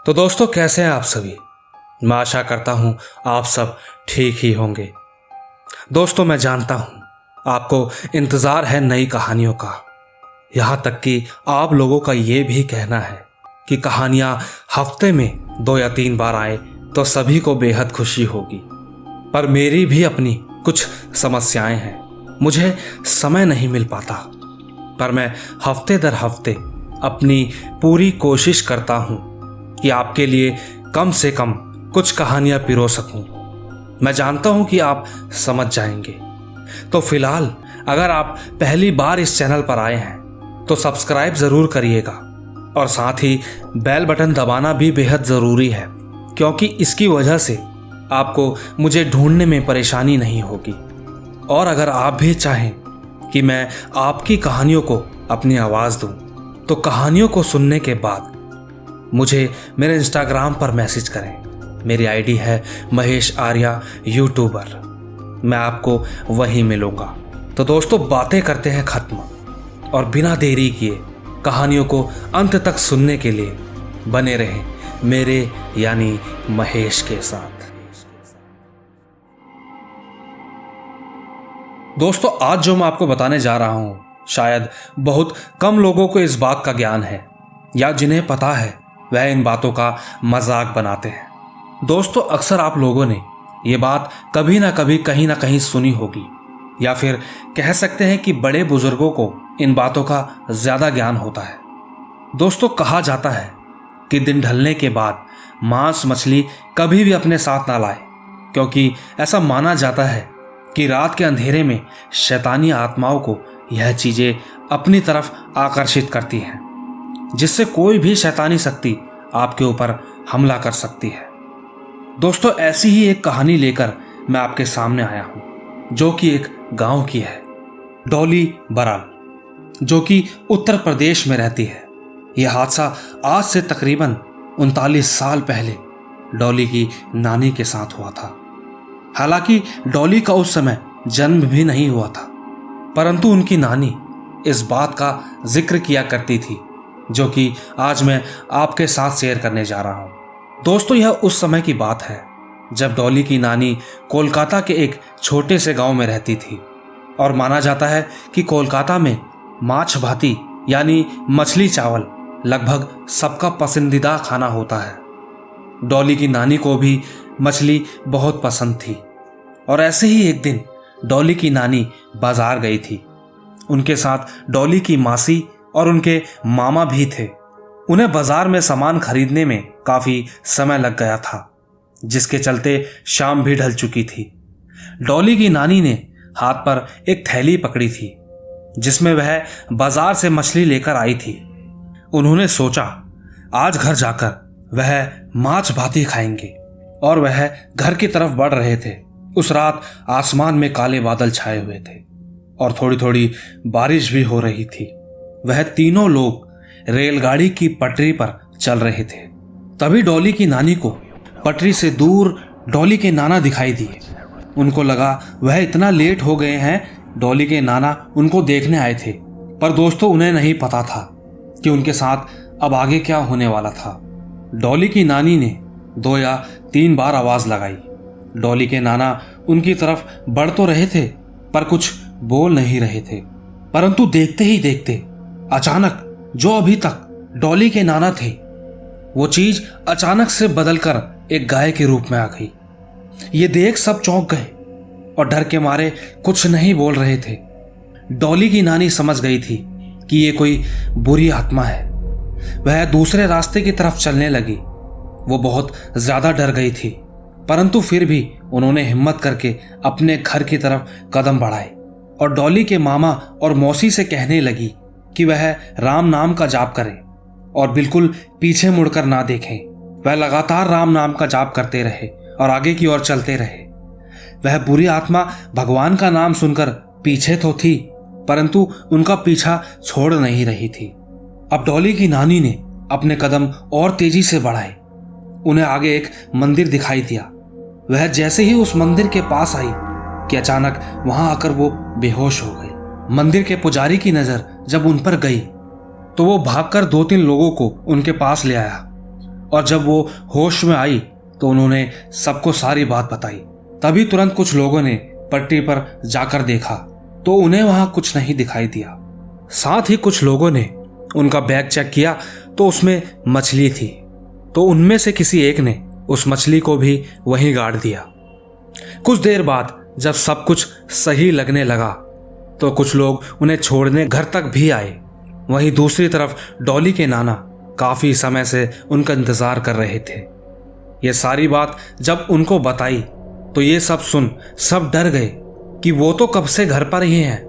तो दोस्तों, कैसे हैं आप सभी। मैं आशा करता हूं आप सब ठीक ही होंगे। दोस्तों, मैं जानता हूं आपको इंतज़ार है नई कहानियों का। यहाँ तक कि आप लोगों का ये भी कहना है कि कहानियाँ हफ्ते में 2 या 3 बार आए तो सभी को बेहद खुशी होगी। पर मेरी भी अपनी कुछ समस्याएं हैं। मुझे समय नहीं मिल पाता, पर मैं हफ्ते दर हफ्ते अपनी पूरी कोशिश करता हूँ कि आपके लिए कम से कम कुछ कहानियाँ पिरो सकूं। मैं जानता हूं कि आप समझ जाएंगे। तो फिलहाल अगर आप पहली बार इस चैनल पर आए हैं तो सब्सक्राइब ज़रूर करिएगा और साथ ही बेल बटन दबाना भी बेहद ज़रूरी है, क्योंकि इसकी वजह से आपको मुझे ढूंढने में परेशानी नहीं होगी। और अगर आप भी चाहें कि मैं आपकी कहानियों को अपनी आवाज़ दूं, तो कहानियों को सुनने के बाद मुझे मेरे इंस्टाग्राम पर मैसेज करें। मेरी आईडी है महेश आर्या यूट्यूबर। मैं आपको वहीं मिलूंगा। तो दोस्तों, बातें करते हैं ख़त्म, और बिना देरी किए कहानियों को अंत तक सुनने के लिए बने रहें मेरे यानी महेश के साथ। दोस्तों, आज जो मैं आपको बताने जा रहा हूं, शायद बहुत कम लोगों को इस बात का ज्ञान है, या जिन्हें पता है वह इन बातों का मजाक बनाते हैं। दोस्तों, अक्सर आप लोगों ने ये बात कभी ना कभी कहीं ना कहीं सुनी होगी, या फिर कह सकते हैं कि बड़े बुजुर्गों को इन बातों का ज़्यादा ज्ञान होता है। दोस्तों, कहा जाता है कि दिन ढलने के बाद मांस मछली कभी भी अपने साथ ना लाए, क्योंकि ऐसा माना जाता है कि रात के अंधेरे में शैतानी आत्माओं को यह चीज़ें अपनी तरफ आकर्षित करती हैं, जिससे कोई भी शैतानी शक्ति आपके ऊपर हमला कर सकती है। दोस्तों, ऐसी ही एक कहानी लेकर मैं आपके सामने आया हूं, जो कि एक गांव की है। डॉली बराल, जो कि उत्तर प्रदेश में रहती है। यह हादसा आज से तकरीबन 39 साल पहले डॉली की नानी के साथ हुआ था। हालांकि डॉली का उस समय जन्म भी नहीं हुआ था, परंतु उनकी नानी इस बात का जिक्र किया करती थी, जो कि आज मैं आपके साथ शेयर करने जा रहा हूं। दोस्तों, यह उस समय की बात है जब डॉली की नानी कोलकाता के एक छोटे से गांव में रहती थी, और माना जाता है कि कोलकाता में माछ भाती यानी मछली चावल लगभग सबका पसंदीदा खाना होता है। डॉली की नानी को भी मछली बहुत पसंद थी, और ऐसे ही एक दिन डॉली की नानी बाजार गई थी। उनके साथ डॉली की मासी और उनके मामा भी थे। उन्हें बाजार में सामान खरीदने में काफी समय लग गया था, जिसके चलते शाम भी ढल चुकी थी। डॉली की नानी ने हाथ पर एक थैली पकड़ी थी, जिसमें वह बाजार से मछली लेकर आई थी। उन्होंने सोचा आज घर जाकर वह माछ भाती खाएंगे, और वह घर की तरफ बढ़ रहे थे। उस रात आसमान में काले बादल छाए हुए थे, और थोड़ी थोड़ी बारिश भी हो रही थी। वह तीनों लोग रेलगाड़ी की पटरी पर चल रहे थे। तभी डॉली की नानी को पटरी से दूर डॉली के नाना दिखाई दिए। उनको लगा वह इतना लेट हो गए हैं, डॉली के नाना उनको देखने आए थे। पर दोस्तों, उन्हें नहीं पता था कि उनके साथ अब आगे क्या होने वाला था। डॉली की नानी ने 2 या 3 बार आवाज लगाई। डॉली के नाना उनकी तरफ बढ़ तो रहे थे, पर कुछ बोल नहीं रहे थे। परंतु देखते ही देखते अचानक जो अभी तक डॉली के नाना थे, वो चीज अचानक से बदलकर एक गाय के रूप में आ गई। ये देख सब चौंक गए और डर के मारे कुछ नहीं बोल रहे थे। डॉली की नानी समझ गई थी कि ये कोई बुरी आत्मा है। वह दूसरे रास्ते की तरफ चलने लगी। वो बहुत ज्यादा डर गई थी, परंतु फिर भी उन्होंने हिम्मत करके अपने घर की तरफ कदम बढ़ाए, और डॉली के मामा और मौसी से कहने लगी कि वह राम नाम का जाप करें और बिल्कुल पीछे मुड़कर ना देखें। वह लगातार राम नाम का जाप करते रहे और आगे की ओर चलते रहे। वह बुरी आत्मा भगवान का नाम सुनकर पीछे तो थी, परंतु उनका पीछा छोड़ नहीं रही थी। अब डॉली की नानी ने अपने कदम और तेजी से बढ़ाए। उन्हें आगे एक मंदिर दिखाई दिया। वह जैसे ही उस मंदिर के पास आई कि अचानक वहां आकर वो बेहोश हो गए। मंदिर के पुजारी की नजर जब उन पर गई, तो वो भागकर 2-3 लोगों को उनके पास ले आया और जब वो होश में आई तो उन्होंने सबको सारी बात बताई। तभी तुरंत कुछ लोगों ने पटरी पर जाकर देखा तो उन्हें वहां कुछ नहीं दिखाई दिया। साथ ही कुछ लोगों ने उनका बैग चेक किया तो उसमें मछली थी, तो उनमें से किसी एक ने उस मछली को भी वहीं गाड़ दिया। कुछ देर बाद जब सब कुछ सही लगने लगा तो कुछ लोग उन्हें छोड़ने घर तक भी आए। वहीं दूसरी तरफ डॉली के नाना काफी समय से उनका इंतजार कर रहे थे। ये सारी बात जब उनको बताई तो ये सब सुन सब डर गए कि वो तो कब से घर पर ही हैं,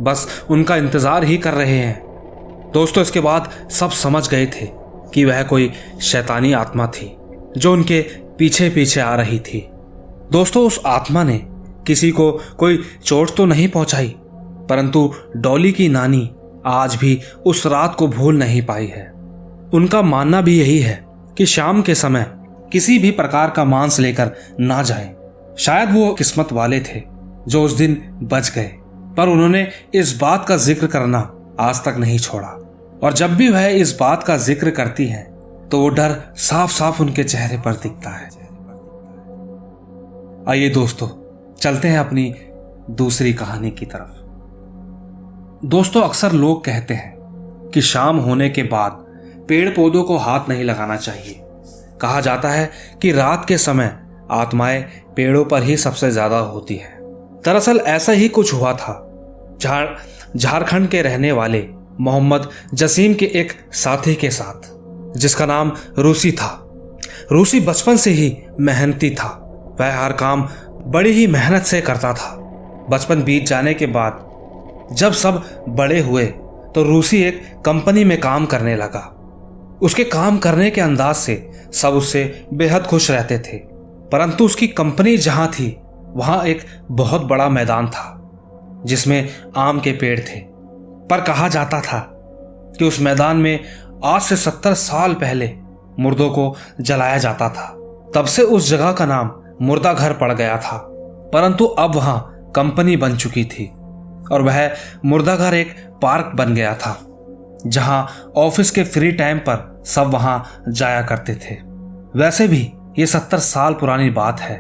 बस उनका इंतजार ही कर रहे हैं। दोस्तों, इसके बाद सब समझ गए थे कि वह कोई शैतानी आत्मा थी जो उनके पीछे पीछे आ रही थी। दोस्तों, उस आत्मा ने किसी को कोई चोट तो नहीं पहुंचाई, परंतु डॉली की नानी आज भी उस रात को भूल नहीं पाई है। उनका मानना भी यही है कि शाम के समय किसी भी प्रकार का मांस लेकर ना जाएं। शायद वो किस्मत वाले थे जो उस दिन बच गए, पर उन्होंने इस बात का जिक्र करना आज तक नहीं छोड़ा। और जब भी वह इस बात का जिक्र करती हैं तो वो डर साफ साफ उनके चेहरे पर दिखता है। आइए दोस्तों, चलते हैं अपनी दूसरी कहानी की तरफ। दोस्तों, अक्सर लोग कहते हैं कि शाम होने के बाद पेड़ पौधों को हाथ नहीं लगाना चाहिए। कहा जाता है कि रात के समय आत्माएं पेड़ों पर ही सबसे ज्यादा होती है। दरअसल ऐसा ही कुछ हुआ था। झारखंड के रहने वाले मोहम्मद जसीम के एक साथी के साथ, जिसका नाम रूसी था। रूसी बचपन से ही मेहनती था। वह हर काम बड़ी ही मेहनत से करता था। बचपन बीत जाने के बाद जब सब बड़े हुए तो रूसी एक कंपनी में काम करने लगा। उसके काम करने के अंदाज से सब उससे बेहद खुश रहते थे, परंतु उसकी कंपनी जहां थी वहां एक बहुत बड़ा मैदान था जिसमें आम के पेड़ थे। पर कहा जाता था कि उस मैदान में आज से 70 साल पहले मुर्दों को जलाया जाता था। तब से उस जगह का नाम मुर्दा घर पड़ गया था। परंतु अब वहां कंपनी बन चुकी थी और वह मुर्दा घर एक पार्क बन गया था जहां ऑफिस के फ्री टाइम पर सब वहां जाया करते थे। वैसे भी ये 70 साल पुरानी बात है,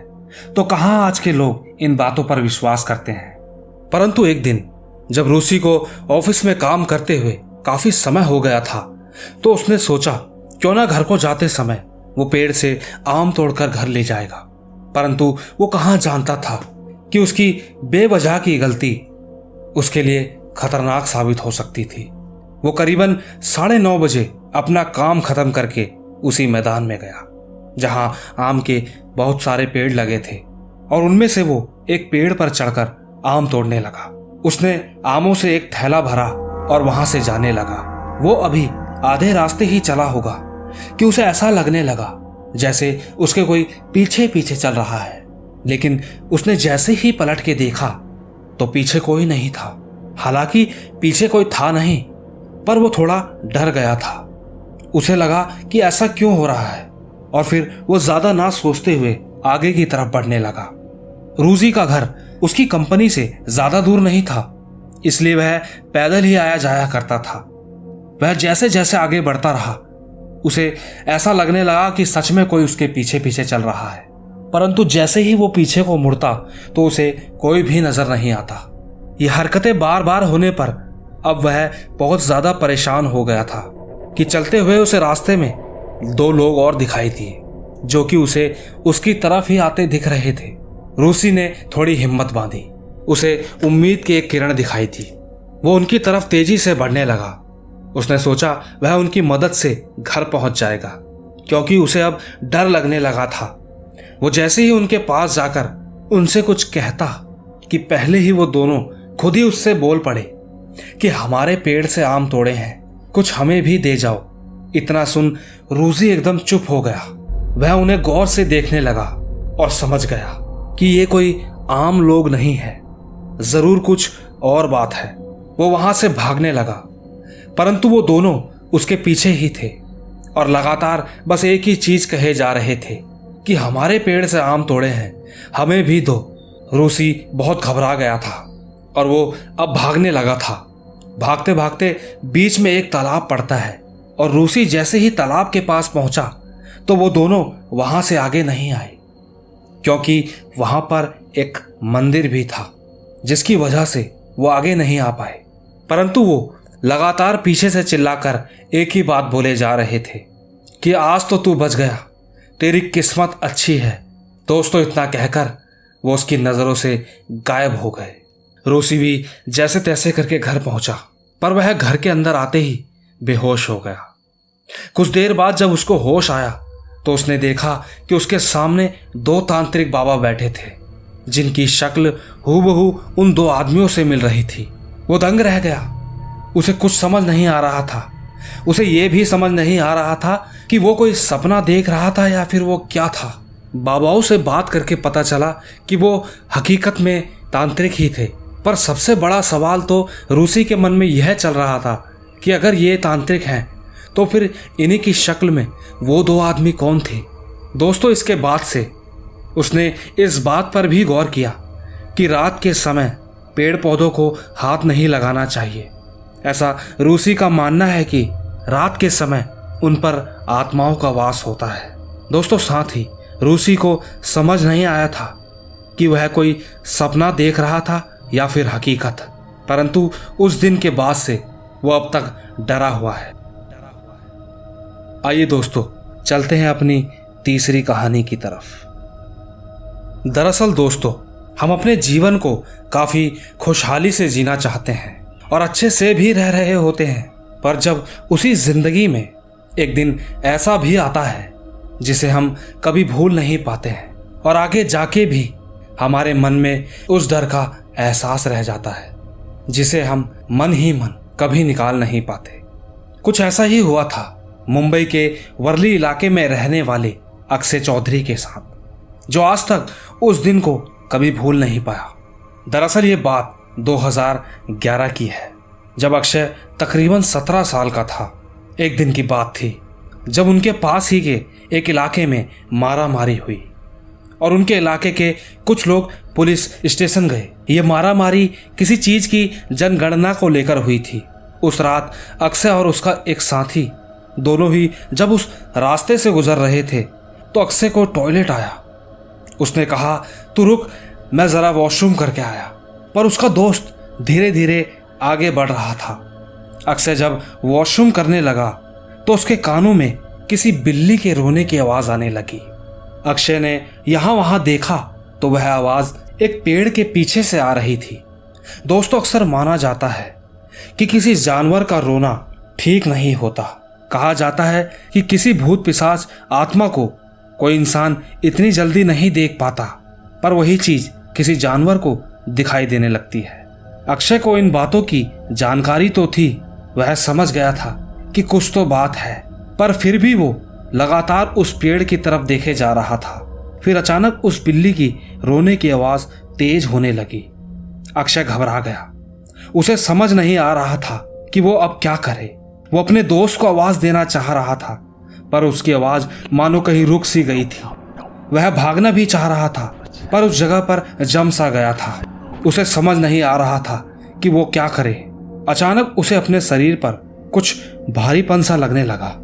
तो कहां आज के लोग इन बातों पर विश्वास करते हैं। परंतु एक दिन जब रूसी को ऑफिस में काम करते हुए काफी समय हो गया था तो उसने सोचा क्यों ना घर को जाते समय वो पेड़ से आम तोड़कर घर ले जाएगा। परंतु वो कहां जानता था कि उसकी बेवजह की गलती उसके लिए खतरनाक साबित हो सकती थी। वो करीबन 9:30 बजे अपना काम खत्म करके उसी मैदान में गया जहां आम के बहुत सारे पेड़ लगे थे और उनमें से वो एक पेड़ पर चढ़कर आम तोड़ने लगा। उसने आमों से एक थैला भरा और वहां से जाने लगा। वो अभी आधे रास्ते ही चला होगा कि उसे ऐसा लगने लगा जैसे उसके कोई पीछे पीछे चल रहा है, लेकिन उसने जैसे ही पलट के देखा तो पीछे कोई नहीं था। हालांकि पीछे कोई था नहीं, पर वो थोड़ा डर गया था। उसे लगा कि ऐसा क्यों हो रहा है और फिर वो ज्यादा ना सोचते हुए आगे की तरफ बढ़ने लगा। रूसी का घर उसकी कंपनी से ज्यादा दूर नहीं था, इसलिए वह पैदल ही आया जाया करता था। वह जैसे जैसे आगे बढ़ता रहा उसे ऐसा लगने लगा कि सच में कोई उसके पीछे पीछे चल रहा है, परंतु जैसे ही वो पीछे को मुड़ता तो उसे कोई भी नजर नहीं आता। ये हरकतें बार बार होने पर अब वह बहुत ज्यादा परेशान हो गया था कि चलते हुए उसे रास्ते में 2 लोग और दिखाई दिए जो कि उसे उसकी तरफ ही आते दिख रहे थे। रूसी ने थोड़ी हिम्मत बांधी। उसे उम्मीद की एक किरण दिखाई थी। वो उनकी तरफ तेजी से बढ़ने लगा। उसने सोचा वह उनकी मदद से घर पहुंच जाएगा, क्योंकि उसे अब डर लगने लगा था। वो जैसे ही उनके पास जाकर उनसे कुछ कहता कि पहले ही वो दोनों खुद ही उससे बोल पड़े कि हमारे पेड़ से आम तोड़े हैं, कुछ हमें भी दे जाओ। इतना सुन रूसी एकदम चुप हो गया। वह उन्हें गौर से देखने लगा और समझ गया कि ये कोई आम लोग नहीं है, जरूर कुछ और बात है। वो वहां से भागने लगा, परंतु वो दोनों उसके पीछे ही थे और लगातार बस एक ही चीज कहे जा रहे थे कि हमारे पेड़ से आम तोड़े हैं, हमें भी दो। रूसी बहुत घबरा गया था और वो अब भागने लगा था। भागते भागते बीच में एक तालाब पड़ता है और रूसी जैसे ही तालाब के पास पहुंचा तो वो दोनों वहां से आगे नहीं आए, क्योंकि वहां पर एक मंदिर भी था जिसकी वजह से वो आगे नहीं आ पाए। परंतु वो लगातार पीछे से चिल्लाकर एक ही बात बोले जा रहे थे कि आज तो तू बच गया, तेरी किस्मत अच्छी है। दोस्तों, इतना कहकर वो उसकी नजरों से गायब हो गए। रूसी भी जैसे तैसे करके घर पहुंचा, पर वह घर के अंदर आते ही बेहोश हो गया। कुछ देर बाद जब उसको होश आया तो उसने देखा कि उसके सामने 2 तांत्रिक बाबा बैठे थे, जिनकी शक्ल हूबहू उन 2 आदमियों से मिल रही थी। वो दंग रह गया। उसे कुछ समझ नहीं आ रहा था। उसे यह भी समझ नहीं आ रहा था कि वो कोई सपना देख रहा था या फिर वो क्या था। बाबाओं से बात करके पता चला कि वो हकीकत में तांत्रिक ही थे, पर सबसे बड़ा सवाल तो रूसी के मन में यह चल रहा था कि अगर ये तांत्रिक हैं तो फिर इन्हीं की शक्ल में वो 2 आदमी कौन थे। दोस्तों, इसके बाद से उसने इस बात पर भी गौर किया कि रात के समय पेड़ पौधों को हाथ नहीं लगाना चाहिए। ऐसा रूसी का मानना है कि रात के समय उन पर आत्माओं का वास होता है। दोस्तों, साथ ही रूसी को समझ नहीं आया था कि वह कोई सपना देख रहा था या फिर हकीकत, परंतु उस दिन के बाद से वो अब तक डरा हुआ है। आइए दोस्तों, चलते हैं अपनी तीसरी कहानी की तरफ। दरअसल दोस्तों, हम अपने जीवन को काफी खुशहाली से जीना चाहते हैं और अच्छे से भी रह रहे होते हैं, पर जब उसी जिंदगी में एक दिन ऐसा भी आता है जिसे हम कभी भूल नहीं पाते हैं और आगे जाके भी हमारे मन में उस डर का एहसास रह जाता है, जिसे हम मन ही मन कभी निकाल नहीं पाते। कुछ ऐसा ही हुआ था मुंबई के वर्ली इलाके में रहने वाले अक्षय चौधरी के साथ, जो आज तक उस दिन को कभी भूल नहीं पाया। दरअसल ये बात 2011 की है, जब अक्षय तकरीबन 17 साल का था। एक दिन की बात थी जब उनके पास ही के एक इलाके में मारामारी हुई और उनके इलाके के कुछ लोग पुलिस स्टेशन गए। ये मारामारी किसी चीज की जनगणना को लेकर हुई थी। उस रात अक्षय और उसका एक साथी दोनों ही जब उस रास्ते से गुजर रहे थे तो अक्षय को टॉयलेट आया। उसने कहा, तू रुक, मैं जरा वॉशरूम करके आया। पर उसका दोस्त धीरे धीरे आगे बढ़ रहा था। अक्षय जब वॉशरूम करने लगा तो उसके कानों में किसी बिल्ली के रोने की आवाज आने लगी। अक्षय ने यहां वहां देखा तो वह आवाज एक पेड़ के पीछे से आ रही थी। दोस्तों, अक्सर माना जाता है कि किसी जानवर का रोना ठीक नहीं होता। कहा जाता है कि किसी भूत पिशाच आत्मा को कोई इंसान इतनी जल्दी नहीं देख पाता, पर वही चीज किसी जानवर को दिखाई देने लगती है। अक्षय को इन बातों की जानकारी तो थी, वह समझ गया था कि कुछ तो बात है, पर फिर भी वो लगातार उस पेड़ की तरफ देखे जा रहा था। फिर अचानक उस बिल्ली की रोने की आवाज तेज होने लगी। अक्षय घबरा गया। उसे समझ नहीं आ रहा था कि वो अब क्या करे। वो अपने दोस्त को आवाज देना चाह रहा था, पर उसकी आवाज मानो कहीं रुक सी गई थी। वह भागना भी चाह रहा था, पर उस जगह पर जम सा गया था। उसे समझ नहीं आ रहा था कि वो क्या करे। अचानक उसे अपने शरीर पर कुछ भारीपन सा लगने लगा।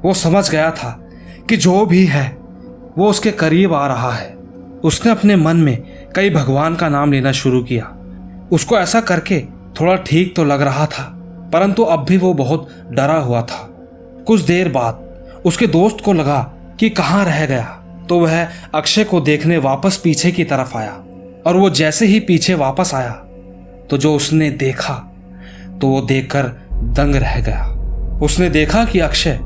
वो समझ गया था कि जो भी है वो उसके करीब आ रहा है। उसने अपने मन में कई भगवान का नाम लेना शुरू किया। उसको ऐसा करके थोड़ा ठीक तो लग रहा था, परंतु अब भी वो बहुत डरा हुआ था। कुछ देर बाद उसके दोस्त को लगा कि कहाँ रह गया, तो वह अक्षय को देखने वापस पीछे की तरफ आया। और वो जैसे ही पीछे वापस आया तो जो उसने देखा तो वो देखकर दंग रह गया। उसने देखा कि अक्षय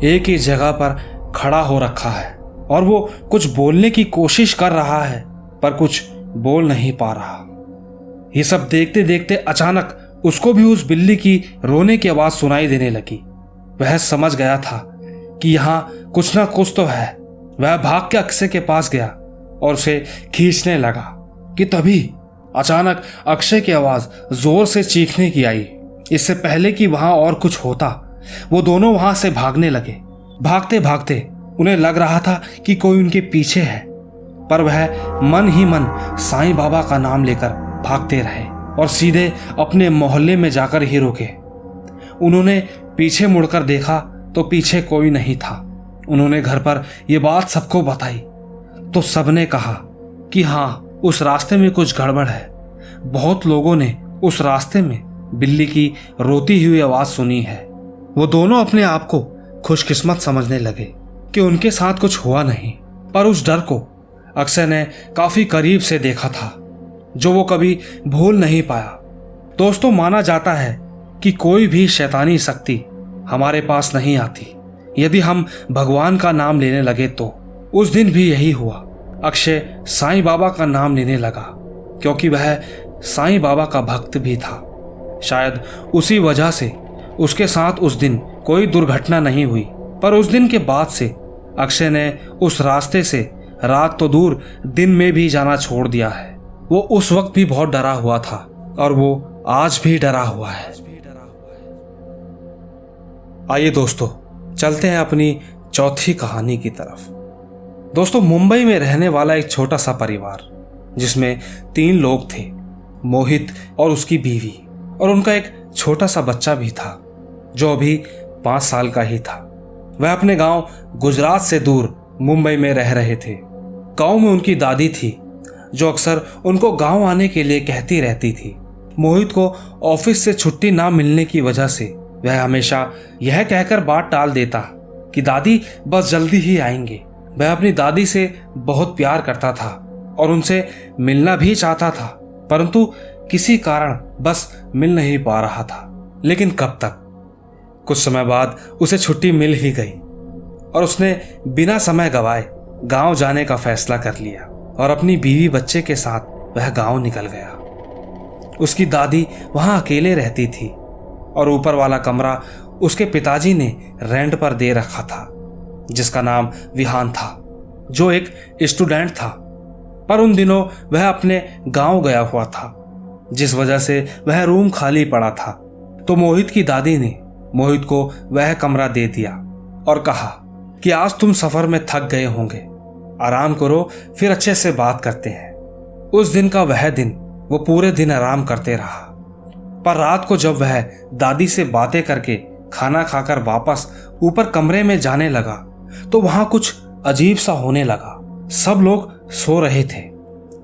एक ही जगह पर खड़ा हो रखा है और वो कुछ बोलने की कोशिश कर रहा है, पर कुछ बोल नहीं पा रहा। ये सब देखते देखते अचानक उसको भी उस बिल्ली की रोने की आवाज सुनाई देने लगी। वह समझ गया था कि यहाँ कुछ ना कुछ तो है। वह भाग के अक्षय के पास गया और उसे खींचने लगा कि तभी अचानक अक्षय की आवाज जोर से चीखने की आई। इससे पहले कि वहां और कुछ होता, वो दोनों वहां से भागने लगे। भागते भागते उन्हें लग रहा था कि कोई उनके पीछे है, पर वह मन ही मन साईं बाबा का नाम लेकर भागते रहे और सीधे अपने मोहल्ले में जाकर ही रुके। उन्होंने पीछे मुड़कर देखा तो पीछे कोई नहीं था। उन्होंने घर पर यह बात सबको बताई तो सबने कहा कि हाँ, उस रास्ते में कुछ गड़बड़ है। बहुत लोगों ने उस रास्ते में बिल्ली की रोती हुई आवाज सुनी है। वो दोनों अपने आप को खुशकिस्मत समझने लगे कि उनके साथ कुछ हुआ नहीं, पर उस डर को अक्षय ने काफी करीब से देखा था, जो वो कभी भूल नहीं पाया। दोस्तों, माना जाता है कि कोई भी शैतानी शक्ति हमारे पास नहीं आती यदि हम भगवान का नाम लेने लगे तो। उस दिन भी यही हुआ। अक्षय साईं बाबा का नाम लेने लगा क्योंकि वह साईं बाबा का भक्त भी था। शायद उसी वजह से उसके साथ उस दिन कोई दुर्घटना नहीं हुई, पर उस दिन के बाद से अक्षय ने उस रास्ते से रात तो दूर दिन में भी जाना छोड़ दिया है। वो उस वक्त भी बहुत डरा हुआ था और वो आज भी डरा हुआ है। आइए दोस्तों, चलते हैं अपनी चौथी कहानी की तरफ। दोस्तों, मुंबई में रहने वाला एक छोटा सा परिवार जिसमें 3 लोग थे, मोहित और उसकी बीवी और उनका एक छोटा सा बच्चा भी था जो अभी 5 साल का ही था। वह अपने गांव गुजरात से दूर मुंबई में रह रहे थे। गांव में उनकी दादी थी जो अक्सर उनको गांव आने के लिए कहती रहती थी। मोहित को ऑफिस से छुट्टी ना मिलने की वजह से वह हमेशा यह कहकर बात टाल देता कि दादी बस जल्दी ही आएंगे। वह अपनी दादी से बहुत प्यार करता था और उनसे मिलना भी चाहता था, परंतु किसी कारण बस मिल नहीं पा रहा था। लेकिन कब तक। कुछ समय बाद उसे छुट्टी मिल ही गई और उसने बिना समय गवाए गांव जाने का फैसला कर लिया और अपनी बीवी बच्चे के साथ वह गांव निकल गया। उसकी दादी वहां अकेले रहती थी और ऊपर वाला कमरा उसके पिताजी ने रेंट पर दे रखा था, जिसका नाम विहान था, जो एक स्टूडेंट था। पर उन दिनों वह अपने गांव गया हुआ था, जिस वजह से वह रूम खाली पड़ा था। तो मोहित की दादी ने मोहित को वह कमरा दे दिया और कहा कि आज तुम सफर में थक गए होंगे, आराम करो, फिर अच्छे से बात करते हैं। उस दिन का वह दिन वो पूरे दिन आराम करते रहा, पर रात को जब वह दादी से बातें करके खाना खाकर वापस ऊपर कमरे में जाने लगा तो वहां कुछ अजीब सा होने लगा। सब लोग सो रहे थे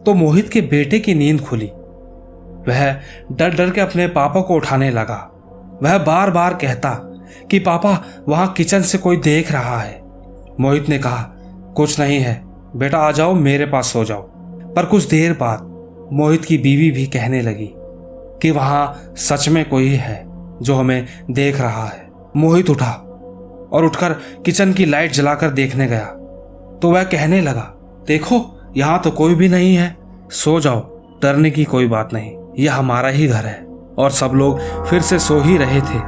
तो मोहित के बेटे की नींद खुली। वह डर डर के अपने पापा को उठाने लगा। वह बार बार कहता कि पापा, वहां किचन से कोई देख रहा है। मोहित ने कहा, कुछ नहीं है बेटा, आ जाओ, मेरे पास सो जाओ। पर कुछ देर बाद मोहित की बीवी भी कहने लगी कि वहां सच में कोई है जो हमें देख रहा है। मोहित उठा और उठकर किचन की लाइट जलाकर देखने गया तो वह कहने लगा, देखो यहां तो कोई भी नहीं है, सो जाओ, डरने की कोई बात नहीं, यह हमारा ही घर है। और सब लोग फिर से सो ही रहे थे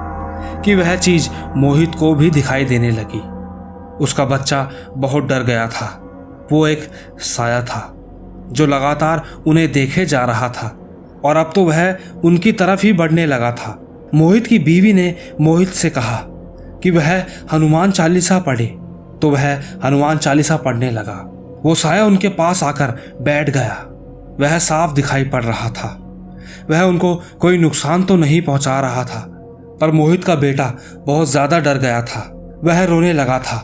कि वह चीज मोहित को भी दिखाई देने लगी। उसका बच्चा बहुत डर गया था। वो एक साया था जो लगातार उन्हें देखे जा रहा था और अब तो वह उनकी तरफ ही बढ़ने लगा था। मोहित की बीवी ने मोहित से कहा कि वह हनुमान चालीसा पढ़े, तो वह हनुमान चालीसा पढ़ने लगा। वो साया उनके पास आकर बैठ गया। वह साफ दिखाई पड़ रहा था। वह उनको कोई नुकसान तो नहीं पहुंचा रहा था, पर मोहित का बेटा बहुत ज्यादा डर गया था। वह रोने लगा था।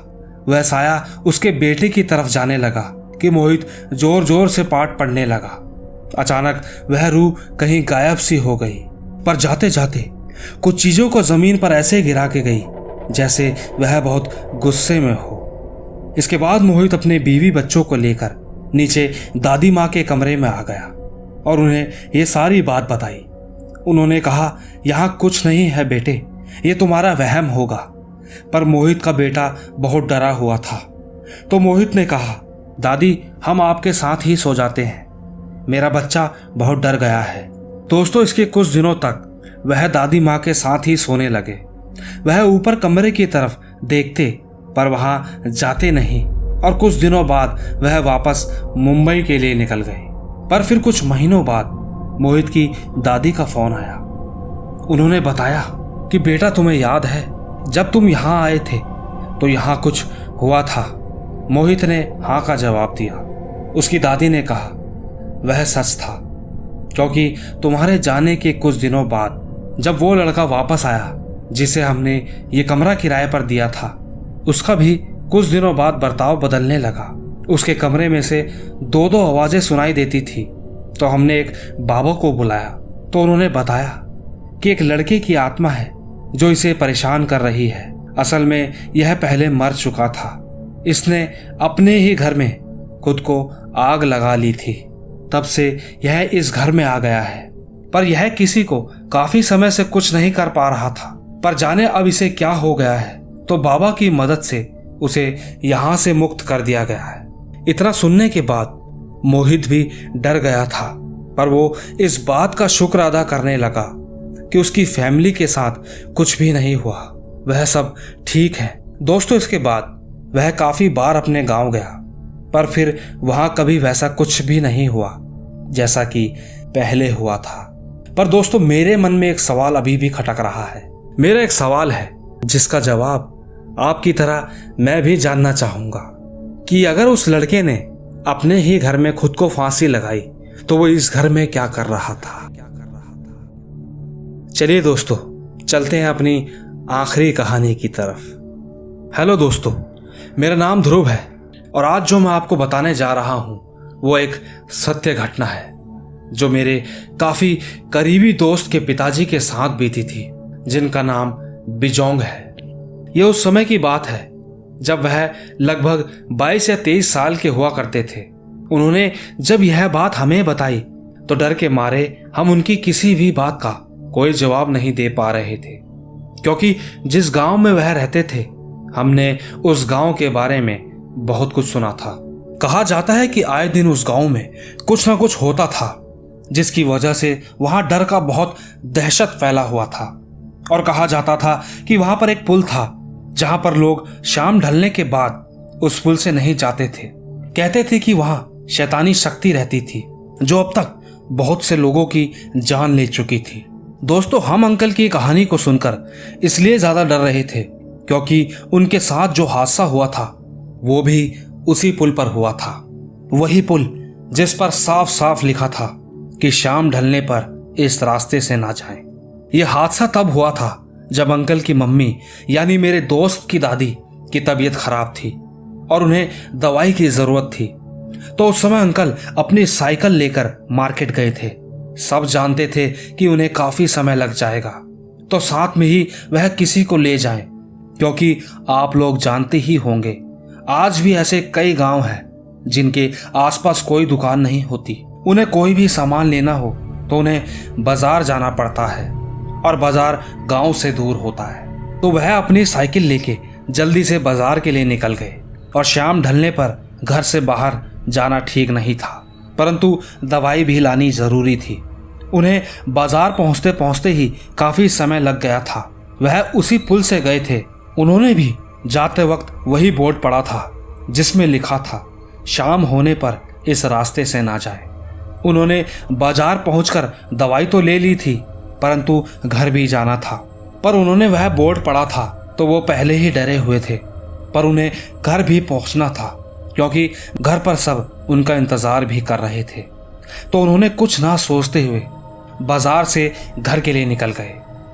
वह साया उसके बेटे की तरफ जाने लगा कि मोहित जोर जोर से पाठ पढ़ने लगा। अचानक वह रूह कहीं गायब सी हो गई, पर जाते जाते कुछ चीजों को जमीन पर ऐसे गिरा के गई जैसे वह बहुत गुस्से में हो। इसके बाद मोहित अपने बीवी बच्चों को लेकर नीचे दादी माँ के कमरे में आ गया और उन्हें ये सारी बात बताई। उन्होंने कहा, यहाँ कुछ नहीं है बेटे, ये तुम्हारा वहम होगा। पर मोहित का बेटा बहुत डरा हुआ था तो मोहित ने कहा, दादी हम आपके साथ ही सो जाते हैं, मेरा बच्चा बहुत डर गया है। दोस्तों, इसके कुछ दिनों तक वह दादी माँ के साथ ही सोने लगे। वह ऊपर कमरे की तरफ देखते पर वहां जाते नहीं और कुछ दिनों बाद वह वापस मुंबई के लिए निकल गए। पर फिर कुछ महीनों बाद मोहित की दादी का फोन आया। उन्होंने बताया कि बेटा, तुम्हें याद है जब तुम यहाँ आए थे तो यहाँ कुछ हुआ था। मोहित ने हाँ का जवाब दिया। उसकी दादी ने कहा, वह सच था, क्योंकि तुम्हारे जाने के कुछ दिनों बाद जब वो लड़का वापस आया जिसे हमने ये कमरा किराए पर दिया था, उसका भी कुछ दिनों बाद बर्ताव बदलने लगा। उसके कमरे में से दो दो आवाजें सुनाई देती थी। तो हमने एक बाबा को बुलाया तो उन्होंने बताया कि एक लड़के की आत्मा है जो इसे परेशान कर रही है। असल में यह पहले मर चुका था। इसने अपने ही घर में खुद को आग लगा ली थी। तब से यह इस घर में आ गया है, पर यह किसी को काफी समय से कुछ नहीं कर पा रहा था। पर जाने अब इसे क्या हो गया है। तो बाबा की मदद से उसे यहाँ से मुक्त कर दिया गया है। इतना सुनने के बाद मोहित भी डर गया था, पर वो इस बात का शुक्र अदा करने लगा कि उसकी फैमिली के साथ कुछ भी नहीं हुआ, वह सब ठीक है। दोस्तों, इसके बाद वह काफी बार अपने गांव गया, पर फिर वहां कभी वैसा कुछ भी नहीं हुआ जैसा कि पहले हुआ था। पर दोस्तों, मेरे मन में एक सवाल अभी भी खटक रहा है। मेरा एक सवाल है जिसका जवाब आपकी तरह मैं भी जानना चाहूंगा कि अगर उस लड़के ने अपने ही घर में खुद को फांसी लगाई तो वो इस घर में क्या कर रहा था। चलिए दोस्तों, चलते हैं अपनी आखिरी कहानी की तरफ। हेलो दोस्तों, मेरा नाम ध्रुव है और आज जो मैं आपको बताने जा रहा हूं वो एक सत्य घटना है जो मेरे काफी करीबी दोस्त के पिताजी के साथ बीती थी, जिनका नाम बिजोंग है। यह उस समय की बात है जब वह लगभग 22 या 23 साल के हुआ करते थे। उन्होंने जब यह बात हमें बताई तो डर के मारे हम उनकी किसी भी बात का कोई जवाब नहीं दे पा रहे थे, क्योंकि जिस गांव में वह रहते थे हमने उस गांव के बारे में बहुत कुछ सुना था। कहा जाता है कि आए दिन उस गांव में कुछ ना कुछ होता था, जिसकी वजह से वहां डर का बहुत दहशत फैला हुआ था। और कहा जाता था कि वहां पर एक पुल था जहां पर लोग शाम ढलने के बाद उस पुल से नहीं जाते थे। कहते थे कि वहां शैतानी शक्ति रहती थी जो अब तक बहुत से लोगों की जान ले चुकी थी। दोस्तों, हम अंकल की कहानी को सुनकर इसलिए ज्यादा डर रहे थे क्योंकि उनके साथ जो हादसा हुआ था वो भी उसी पुल पर हुआ था। वही पुल जिस पर साफ साफ लिखा था कि शाम ढलने पर इस रास्ते से ना जाएं। यह हादसा तब हुआ था जब अंकल की मम्मी यानी मेरे दोस्त की दादी की तबीयत खराब थी और उन्हें दवाई की जरूरत थी। तो उस समय अंकल अपनी साइकिल लेकर मार्केट गए थे। सब जानते थे कि उन्हें काफी समय लग जाएगा, तो साथ में ही वह किसी को ले जाएं, क्योंकि आप लोग जानते ही होंगे आज भी ऐसे कई गांव हैं जिनके आसपास कोई दुकान नहीं होती। उन्हें कोई भी सामान लेना हो तो उन्हें बाजार जाना पड़ता है और बाजार गांव से दूर होता है। तो वह अपनी साइकिल लेके जल्दी से बाजार के लिए निकल गए और शाम ढलने पर घर से बाहर जाना ठीक नहीं था, परंतु दवाई भी लानी जरूरी थी। उन्हें बाजार पहुंचते पहुंचते ही काफी समय लग गया था। वह उसी पुल से गए थे। उन्होंने भी जाते वक्त वही बोर्ड पढ़ा था जिसमें लिखा था शाम होने पर इस रास्ते से ना जाए। उन्होंने बाजार पहुंचकर दवाई तो ले ली थी, परंतु घर भी जाना था। पर उन्होंने वह बोर्ड पढ़ा था तो वो पहले ही डरे हुए थे, पर उन्हें घर भी पहुंचना था क्योंकि घर पर सब उनका इंतजार भी कर रहे थे। तो उन्होंने कुछ ना सोचते हुए बाजार से घर के लिए निकल गए।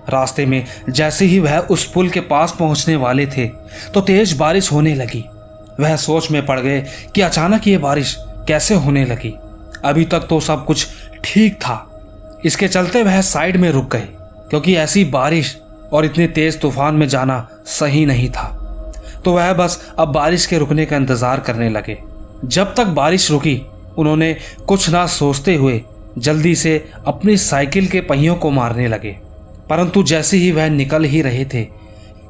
रास्ते में जैसे ही वह उस पुल के पास पहुंचने वाले थे तो तेज बारिश होने लगी। वह सोच में पड़ गए कि अचानक ये बारिश कैसे होने लगी। अभी तक तो सब कुछ ठीक था। इसके चलते वह साइड में रुक गए क्योंकि ऐसी बारिश और इतने तेज तूफान में जाना सही नहीं था। तो वह बस अब बारिश के रुकने का इंतजार करने लगे। जब तक बारिश रुकी उन्होंने कुछ ना सोचते हुए जल्दी से अपनी साइकिल के पहियों को मारने लगे, परंतु जैसे ही वह निकल ही रहे थे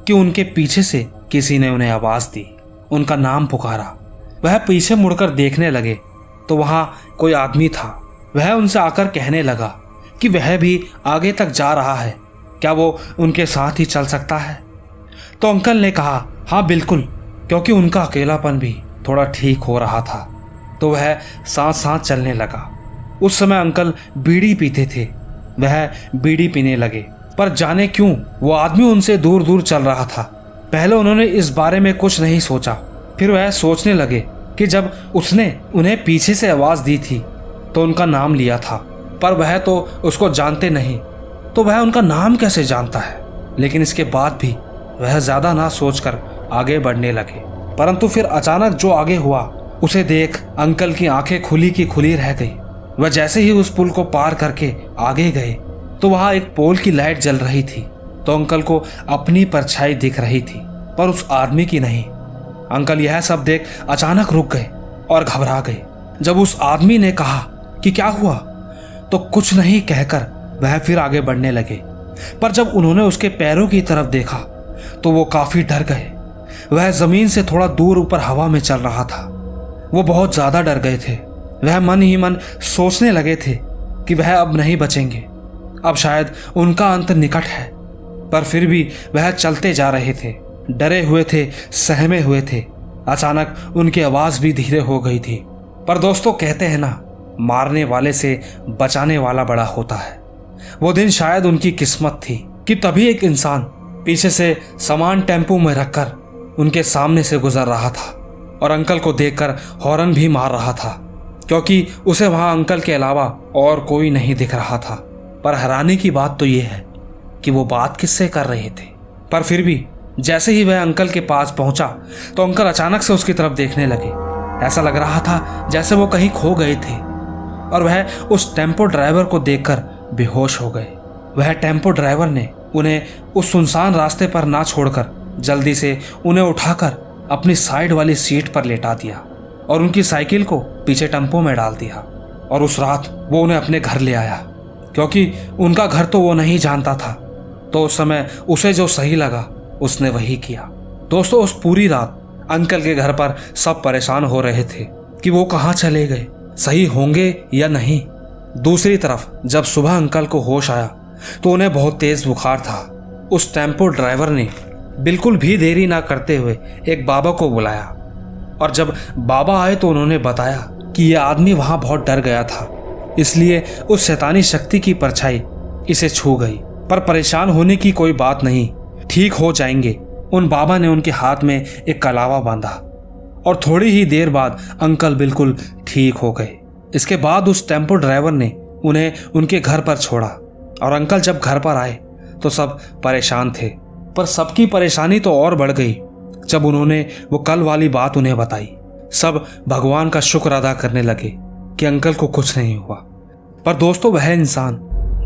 कि उनके पीछे से किसी ने उन्हें आवाज दी, उनका नाम पुकारा। वह पीछे मुड़कर देखने लगे तो वहां कोई आदमी था। वह उनसे आकर कहने लगा कि वह भी आगे तक जा रहा है, क्या वो उनके साथ ही चल सकता है। तो अंकल ने कहा हाँ बिल्कुल, क्योंकि उनका अकेलापन भी थोड़ा ठीक हो रहा था। तो वह साथ साथ चलने लगा। उस समय अंकल बीड़ी पीते थे। वह बीड़ी पीने लगे, पर जाने क्यों वो आदमी उनसे दूर दूर चल रहा था। पहले उन्होंने इस बारे में कुछ नहीं सोचा, फिर वह सोचने लगे कि जब उसने उन्हें पीछे से आवाज दी थी तो उनका नाम लिया था, पर वह तो उसको जानते नहीं, तो वह उनका नाम कैसे जानता है। लेकिन इसके बाद भी वह ज्यादा ना सोचकर आगे बढ़ने लगे। परंतु फिर अचानक जो आगे हुआ उसे देख अंकल की आंखें खुली की खुली रह गई। वह जैसे ही उस पुल को पार करके आगे गए तो वहां एक पोल की लाइट जल रही थी, तो अंकल को अपनी परछाई दिख रही थी पर उस आदमी की नहीं। अंकल यह सब देख अचानक रुक गए और घबरा गए। जब उस आदमी ने कहा कि क्या हुआ, तो कुछ नहीं कहकर वह फिर आगे बढ़ने लगे। पर जब उन्होंने उसके पैरों की तरफ देखा तो वो काफी डर गए। वह जमीन से थोड़ा दूर ऊपर हवा में चल रहा था। वो बहुत ज्यादा डर गए थे। वह मन ही मन सोचने लगे थे कि वह अब नहीं बचेंगे, अब शायद उनका अंत निकट है। पर फिर भी वह चलते जा रहे थे, डरे हुए थे, सहमे हुए थे। अचानक उनकी आवाज भी धीरे हो गई थी। पर दोस्तों कहते हैं ना, मारने वाले से बचाने वाला बड़ा होता है। वो दिन शायद उनकी किस्मत थी कि तभी एक इंसान पीछे से सामान टेम्पो में रखकर उनके सामने से गुजर रहा था और अंकल को देखकर हॉर्न भी मार रहा था, क्योंकि उसे वहां अंकल के अलावा और कोई नहीं दिख रहा था। पर हैरानी की बात तो यह है कि वो बात किससे कर रहे थे। पर फिर भी जैसे ही वह अंकल के पास पहुंचा तो अंकल अचानक से उसकी तरफ देखने लगे। ऐसा लग रहा था जैसे वो कहीं खो गए थे और वह उस टेम्पो ड्राइवर को देखकर बेहोश हो गए। वह टेम्पो ड्राइवर ने उन्हें उस सुनसान रास्ते पर ना छोड़कर जल्दी से उन्हें उठाकर अपनी साइड वाली सीट पर लेटा दिया और उनकी साइकिल को पीछे टेम्पो में डाल दिया। और उस रात वो उन्हें अपने घर ले आया, क्योंकि उनका घर तो वो नहीं जानता था। तो उस समय उसे जो सही लगा उसने वही किया। दोस्तों उस पूरी रात अंकल के घर पर सब परेशान हो रहे थे कि वो कहाँ चले गए, सही होंगे या नहीं। दूसरी तरफ जब सुबह अंकल को होश आया तो उन्हें बहुत तेज बुखार था। उस टेम्पो ड्राइवर ने बिल्कुल भी देरी ना करते हुए एक बाबा को बुलाया और जब बाबा आए तो उन्होंने बताया कि यह आदमी वहां बहुत डर गया था, इसलिए उस शैतानी शक्ति की परछाई इसे छू गई। पर परेशान होने की कोई बात नहीं, ठीक हो जाएंगे। उन बाबा ने उनके हाथ में एक कलावा बांधा और थोड़ी ही देर बाद अंकल बिल्कुल ठीक हो गए। इसके बाद उस टेम्पो ड्राइवर ने उन्हें उनके घर पर छोड़ा और अंकल जब घर पर आए तो सब परेशान थे। पर सबकी परेशानी तो और बढ़ गई जब उन्होंने वो कल वाली बात उन्हें बताई। सब भगवान का शुक्र अदा करने लगे कि अंकल को कुछ नहीं हुआ। पर दोस्तों वह इंसान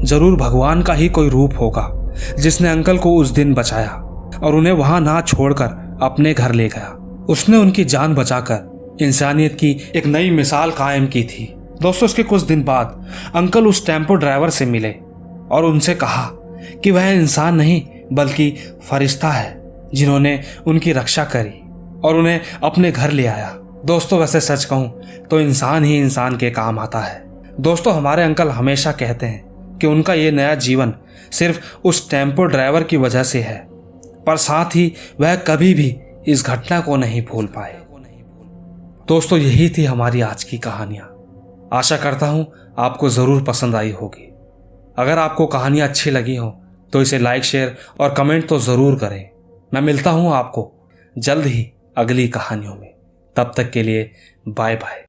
जरूर भगवान का ही कोई रूप होगा जिसने अंकल को उस दिन बचाया और उन्हें वहां ना छोड़कर अपने घर ले गया। उसने उनकी जान बचाकर इंसानियत की एक नई मिसाल कायम की थी। दोस्तों उसके कुछ दिन बाद अंकल उस टेम्पो ड्राइवर से मिले और उनसे कहा कि वह इंसान नहीं बल्कि फरिश्ता है जिन्होंने उनकी रक्षा करी और उन्हें अपने घर ले आया। दोस्तों वैसे सच कहूं तो इंसान ही इंसान के काम आता है। दोस्तों हमारे अंकल हमेशा कहते हैं कि उनका ये नया जीवन सिर्फ उस टेम्पो ड्राइवर की वजह से है, पर साथ ही वह कभी भी इस घटना को नहीं भूल पाए। दोस्तों यही थी हमारी आज की कहानियां। आशा करता हूं आपको जरूर पसंद आई होगी। अगर आपको कहानियां अच्छी लगी हो तो इसे लाइक, शेयर और कमेंट तो जरूर करें। मैं मिलता हूं आपको जल्द ही अगली कहानियों में। तब तक के लिए बाय बाय।